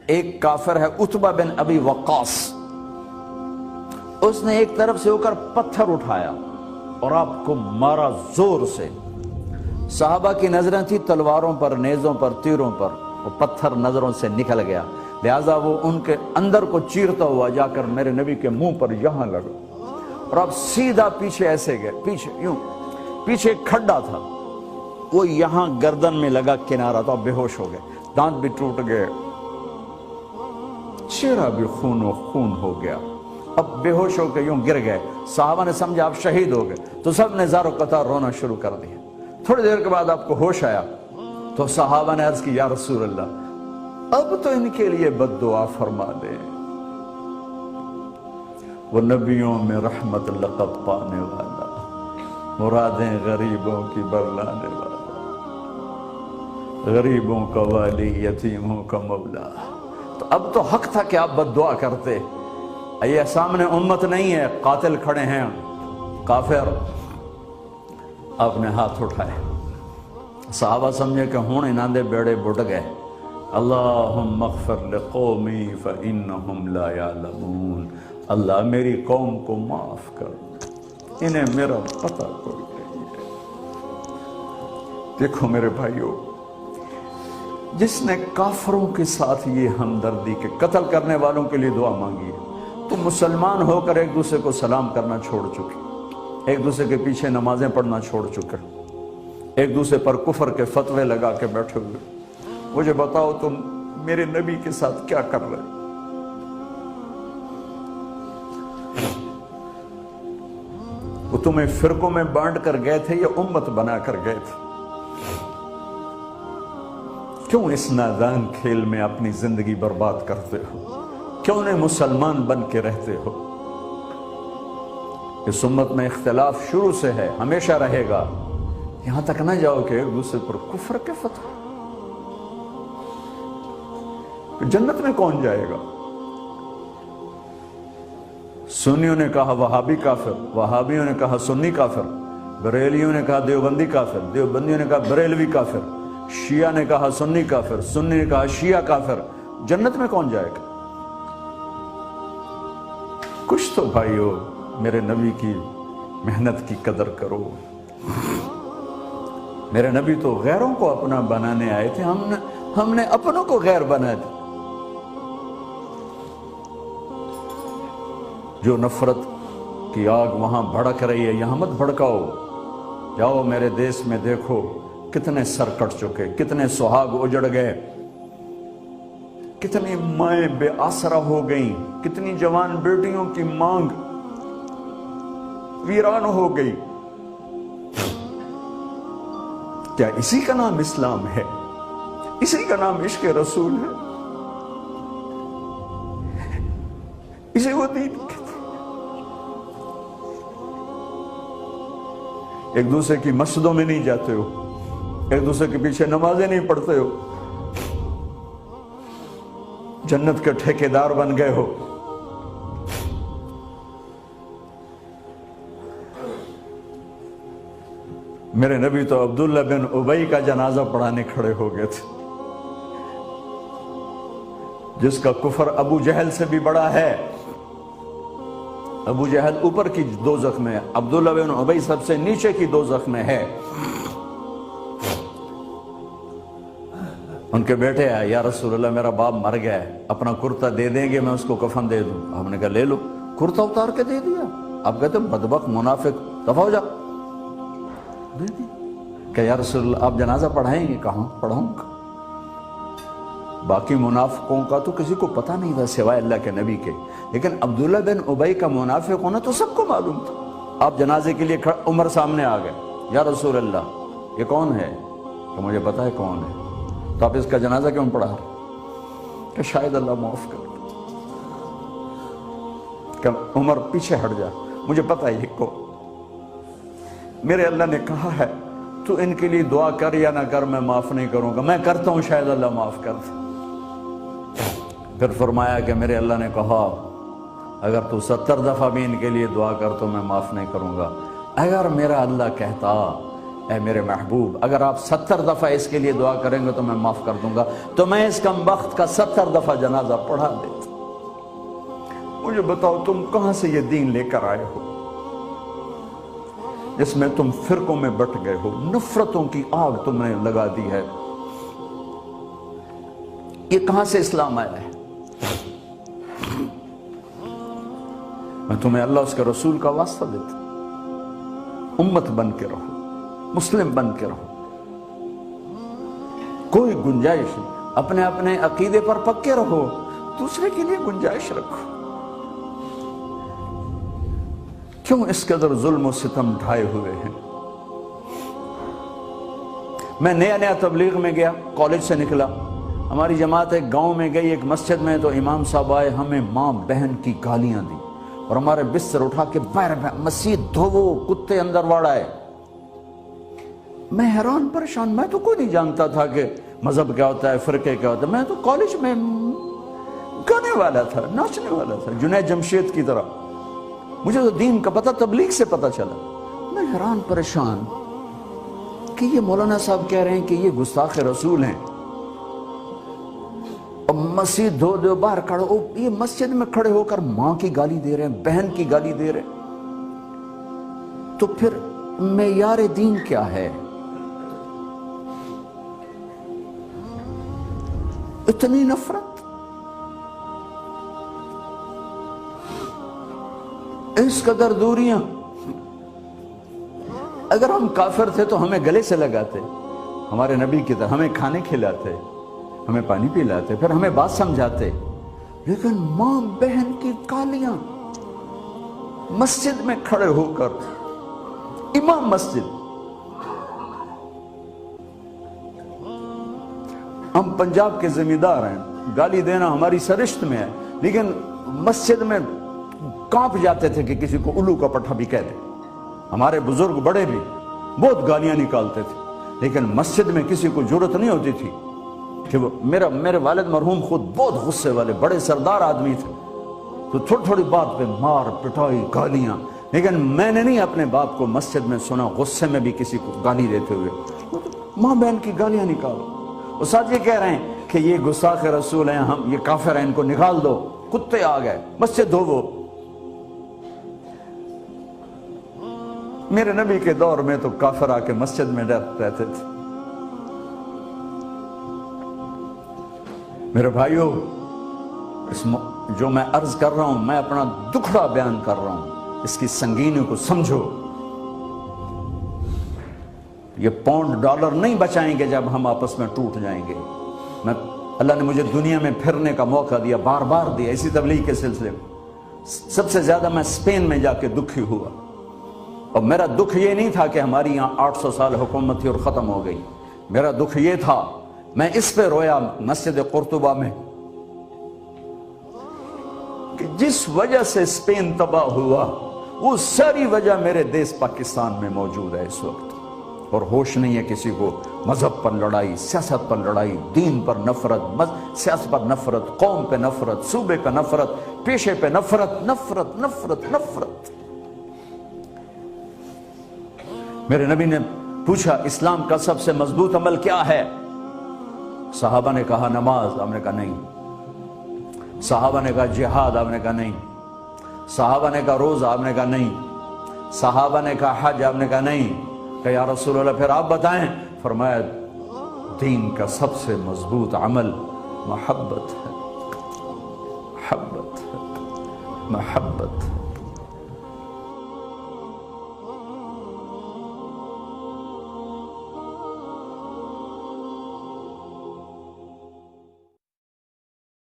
ایک کافر ہے عتبہ بن ابی وقاص، اس نے ایک طرف سے ہو کر پتھر اٹھایا اور آپ کو مارا زور سے۔ صحابہ کی نظریں تھی تلواروں پر، نیزوں پر، تیروں پر، وہ پتھر نظروں سے نکل گیا، لہذا وہ ان کے اندر کو چیرتا ہوا جا کر میرے نبی کے منہ پر یہاں لگا، اور آپ سیدھا پیچھے ایسے گئے، پیچھے یوں، پیچھے ایک کھڈا تھا، وہ یہاں گردن میں لگا، کنارہ تھا، بے ہوش ہو گئے، دانت بھی ٹوٹ گئے، چہرہ بھی خون و خون ہو گیا، اب بے ہوش ہو کے یوں گر گئے۔ صحابہ نے سمجھا آپ شہید ہو گئے تو سب نے زار و قطار رونا شروع کر دیا۔ تھوڑی دیر کے بعد آپ کو ہوش آیا تو صحابہ نے عرض کی یا رسول اللہ اب تو ان کے لیے بد دعا فرما دے، وہ نبیوں میں رحمت لقب پانے والا، مرادیں غریبوں کی برلانے والا، غریبوں کا والی، یتیموں کا مولا۔ تو اب تو حق تھا کہ آپ بد دعا کرتے۔ یہ سامنے امت نہیں ہے، قاتل کھڑے ہیں، کافر۔ آپ نے ہاتھ اٹھائے، صحابہ سمجھے کہ ہوں انہاں دے بیڑے بڑھ گئے۔ اللہم اغفر لقومی فإنہم لا یعلمون، اللہ میری قوم کو معاف کر، انہیں میرا پتہ کوئی نہیں ہے۔ دیکھو میرے بھائیو، جس نے کافروں کے ساتھ یہ ہمدردی کے قتل کرنے والوں کے لیے دعا مانگی ہے، تو مسلمان ہو کر ایک دوسرے کو سلام کرنا چھوڑ چکے، ایک دوسرے کے پیچھے نمازیں پڑھنا چھوڑ چکے، ایک دوسرے پر کفر کے فتوے لگا کے بیٹھے ہوئے۔ مجھے بتاؤ تم میرے نبی کے ساتھ کیا کر رہے؟ وہ تمہیں فرقوں میں بانٹ کر گئے تھے یا امت بنا کر گئے تھے؟ کیوں اس نادان کھیل میں اپنی زندگی برباد کرتے ہو؟ کیوں نہیں مسلمان بن کے رہتے ہو؟ اس امت میں اختلاف شروع سے ہے، ہمیشہ رہے گا، یہاں تک نہ جاؤ کہ ایک دوسرے پر کفر کے فتوے۔ جنت میں کون جائے گا؟ سنیوں نے کہا وہابی کافر، وہابیوں نے کہا سنی کافر، بریلیوں نے کہا دیوبندی کافر، دیوبندیوں نے کہا بریلوی کافر، شیعہ نے کہا سنی کافر، سنی نے کہا شیعہ کافر۔ جنت میں کون جائے گا؟ کچھ تو بھائیو میرے نبی کی محنت کی قدر کرو۔ میرے نبی تو غیروں کو اپنا بنانے آئے تھے، ہم نے اپنوں کو غیر بنا دیا۔ جو نفرت کی آگ وہاں بھڑک رہی ہے، یہاں مت بھڑکاؤ۔ جاؤ میرے دیس میں دیکھو کتنے سر کٹ چکے، کتنے سہاگ اجڑ گئے، کتنی مائیں بے آسرا ہو گئیں، کتنی جوان بیٹیوں کی مانگ ویران ہو گئی۔ کیا اسی کا نام اسلام ہے؟ اسی کا نام عشق رسول ہے؟ اسے وہ دین کہتے ہیں؟ ایک دوسرے کی مسجدوں میں نہیں جاتے ہو، ایک دوسرے کے پیچھے نمازیں نہیں پڑھتے ہو، جنت کے ٹھیکیدار بن گئے ہو۔ میرے نبی تو عبداللہ بن ابی کا جنازہ پڑھانے کھڑے ہو گئے تھے، جس کا کفر ابو جہل سے بھی بڑا ہے۔ ابو جہل اوپر کی دوزخ میں، عبداللہ بن ابی سب سے نیچے کی دوزخ میں ہے۔ ان کے بیٹے آئے، یا رسول اللہ میرا باپ مر گیا ہے، اپنا کرتا دے دیں گے، میں اس کو کفن دے دوں۔ آپ نے کہا لے لو، کرتا اتار کے دے دیا۔ آپ کہتے بدبخت منافق، دفع ہو جا، دے دی۔ کہ یا رسول اللہ آپ جنازہ پڑھائیں گے؟ کہاں پڑھاؤں گا؟ باقی منافقوں کا تو کسی کو پتہ نہیں تھا سوائے اللہ کے نبی کے، لیکن عبداللہ بن ابی کا منافق ہونا تو سب کو معلوم تھا۔ آپ جنازے کے لیے عمر سامنے آ گئے، یا رسول اللہ یہ کون ہے؟ کہ مجھے پتہ ہے کون ہے، تو آپ اس کا جنازہ کیوں پڑھا رہے؟ کہ شاید اللہ معاف کر۔ کہ عمر پیچھے ہٹ جا، مجھے پتہ ہے یہ کون، میرے اللہ نے کہا ہے تو ان کے لیے دعا کر یا نہ کر، میں معاف نہیں کروں گا، میں کرتا ہوں شاید اللہ معاف کر دے۔ پھر فرمایا کہ میرے اللہ نے کہا اگر تو 70 دفعہ بھی ان کے لیے دعا کر تو میں معاف نہیں کروں گا۔ اگر میرا اللہ کہتا اے میرے محبوب اگر آپ 70 دفعہ اس کے لیے دعا کریں گے تو میں معاف کر دوں گا، تو میں اس کم بخت کا 70 دفعہ جنازہ پڑھا دیتا۔ مجھے بتاؤ تم کہاں سے یہ دین لے کر آئے ہو جس میں تم فرقوں میں بٹ گئے ہو، نفرتوں کی آگ تم نے لگا دی ہے، یہ کہاں سے اسلام آیا ہے؟ میں تمہیں اللہ اس کے رسول کا واسطہ دیتا، امت بن کے رہو، مسلم بن کے رہو، کوئی گنجائش نہیں، اپنے اپنے عقیدے پر پکے رہو، دوسرے کے لیے گنجائش رکھو۔ کیوں اس قدر ظلم و ستم ڈھائے ہوئے ہیں؟ میں نیا تبلیغ میں گیا، کالج سے نکلا، ہماری جماعت ایک گاؤں میں گئی، ایک مسجد میں، تو امام صاحب آئے، ہمیں ماں بہن کی گالیاں دی اور ہمارے بستر اٹھا کے باہر مسجد دھوو، کتے اندر واڑائے۔ میں حیران پریشان، میں تو کوئی نہیں جانتا تھا کہ مذہب کیا ہوتا ہے، فرقے کیا ہوتا ہے، میں تو کالج میں گانے والا تھا، ناچنے والا تھا، جنید جمشید کی طرح، مجھے تو دین کا پتہ تبلیغ سے پتہ چلا۔ میں حیران پریشان کہ یہ مولانا صاحب کہہ رہے ہیں کہ یہ گستاخ رسول ہیں، اور مسجد دھو دو باہر کھڑے ہو، یہ مسجد میں کھڑے ہو کر ماں کی گالی دے رہے ہیں، بہن کی گالی دے رہے ہیں، تو پھر معیار دین کیا ہے؟ اتنی نفرت، اس قدر دوریاں۔ اگر ہم کافر تھے تو ہمیں گلے سے لگاتے، ہمارے نبی کی طرح ہمیں کھانے کھلاتے، ہمیں پانی پلاتے، پھر ہمیں بات سمجھاتے، لیکن ماں بہن کی گالیاں، مسجد میں کھڑے ہو کر، امام مسجد۔ ہم پنجاب کے زمیندار ہیں، گالی دینا ہماری سرشت میں ہے، لیکن مسجد میں کانپ جاتے تھے کہ کسی کو الو کا پٹھا بھی کہہ دے۔ ہمارے بزرگ بڑے بھی بہت گالیاں نکالتے تھے، لیکن مسجد میں کسی کو جرت نہیں ہوتی تھی کہ وہ میرے والد مرحوم خود بہت غصے والے بڑے سردار آدمی تھے، تو تھوڑی تھوڑی بات پہ مار پٹائی گالیاں، لیکن میں نے نہیں اپنے باپ کو مسجد میں سنا غصے میں بھی کسی کو گالی دیتے ہوئے۔ ماں بہن کی گالیاں نکالو، استاد یہ کہہ رہے ہیں کہ یہ گستاخ رسول ہیں، ہم یہ کافر ہیں، ان کو نکال دو، کتے آ گئے، مسجد دھوو۔ میرے نبی کے دور میں تو کافر آ کے مسجد میں رہتے تھے۔ میرے بھائیو، جو میں عرض کر رہا ہوں، میں اپنا دکھڑا بیان کر رہا ہوں، اس کی سنگینی کو سمجھو۔ یہ پاؤنڈ ڈالر نہیں بچائیں گے جب ہم آپس میں ٹوٹ جائیں گے۔ اللہ نے مجھے دنیا میں پھرنے کا موقع دیا، بار بار دیا، اسی تبلیغ کے سلسلے میں۔ سب سے زیادہ میں اسپین میں جا کے دکھی ہوا، اور میرا دکھ یہ نہیں تھا کہ ہماری یہاں 800 سال حکومت تھی اور ختم ہو گئی، میرا دکھ یہ تھا، میں اس پہ رویا مسجد قرطبہ میں، کہ جس وجہ سے اسپین تباہ ہوا، وہ ساری وجہ میرے دیس پاکستان میں موجود ہے اس وقت، اور ہوش نہیں ہے کسی کو۔ مذہب پر لڑائی، سیاست پر لڑائی، دین پر نفرت، سیاست پر نفرت، قوم پہ نفرت، صوبے پہ نفرت، پیشے پہ نفرت، نفرت نفرت نفرت۔ میرے نبی نے پوچھا اسلام کا سب سے مضبوط عمل کیا ہے؟ صحابہ نے کہا نماز، آپ نے کہا نہیں۔ صحابہ نے کہا جہاد، آپ نے کہا نہیں۔ صحابہ نے کہا روزہ، آپ نے کہا نہیں۔ صحابہ نے کہا حج، آپ نے کہا نہیں۔ کہ یا رسول اللہ پھر آپ بتائیں؟ فرمایا دین کا سب سے مضبوط عمل محبت ہے، محبت ہے، محبت ہے۔